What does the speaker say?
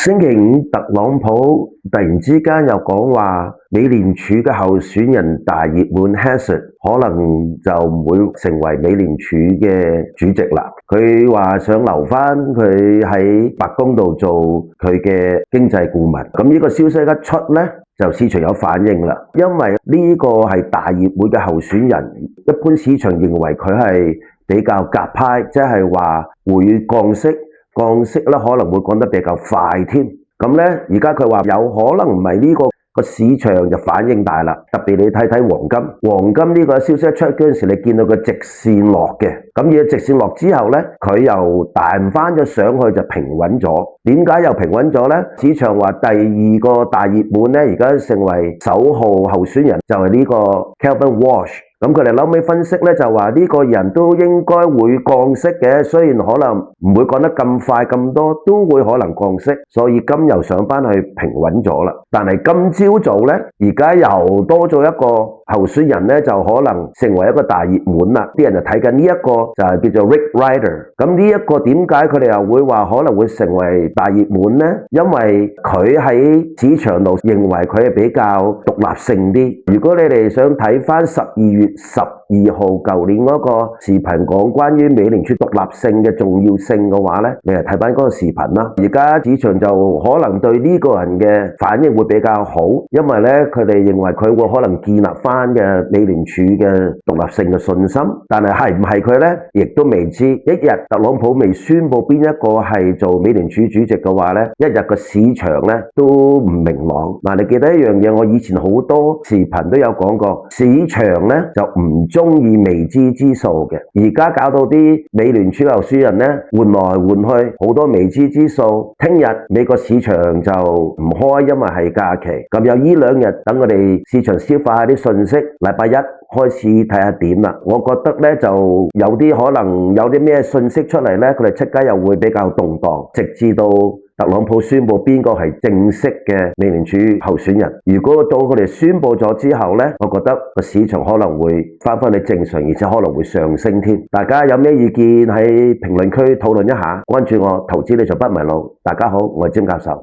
星期五，特朗普突然之間又講話，美聯儲嘅候選人大熱門 Hassan 可能就唔會成為美聯儲嘅主席啦。佢話想留返佢喺白宮度做佢嘅經濟顧問。咁呢個消息一出呢，就市場有反應啦，因為呢個係大熱門嘅候選人，一般市場認為佢係比較鴿派，即係話會降息。降息咧可能會降得比較快添，咁咧而家佢話有可能唔係呢個市場就反應大啦，特別你睇睇黃金，黃金呢個消息一出嗰陣時，你見到佢直線落嘅，咁而直線落之後咧，佢又彈翻咗上去就平穩咗。點解又平穩咗咧？市場話第二個大熱門咧，而家成為首號候選人就係呢個 Kevin Walsh。咁佢哋後尾分析咧，就話呢個人都應該會降息嘅，雖然可能唔會降得咁快咁多，都會可能降息，所以金又上翻去平穩咗啦。但係今朝早咧，而家又多咗一個候選人咧，就可能成為一個大熱門啦。啲人就睇緊呢一個就係叫做 Rick Ryder。咁呢一個點解佢哋又會話可能會成為大熱門呢？因為佢喺市場度認為佢係比較獨立性啲。如果你哋想睇翻12月12號舊年嗰個視頻講關於美聯儲獨立性嘅重要性嘅話呢，你就睇翻嗰個視頻啦。而家市場就可能對呢個人嘅反應會比較好，因為呢，佢哋認為佢會可能建立翻嘅美聯儲嘅獨立性嘅信心。但係係唔係佢呢？亦都未知。一日特朗普未宣布邊一個係做美聯儲主席嘅話呢，一日個市場呢都唔明朗。嗱，你記得一樣嘢，我以前好多視頻都有講過，市場呢就唔中意未知之數嘅。而家搞到啲美聯儲候選人呢換來換去，好多未知之數。聽日美國市場就唔開，因為係假期。咁有呢兩日等我哋市場消化下啲信息，禮拜一開始睇下點啦。我覺得呢就有啲可能有啲咩信息出嚟呢，佢哋即刻又會比較動盪，直至到特朗普宣布邊個係正式嘅美聯儲候選人。如果到佢哋宣布咗之後呢，我覺得個市場可能會翻返去正常，而且可能會上升添。大家有咩意見喺評論區討論一下，關注我，投資理財不迷路。大家好，我係詹教授。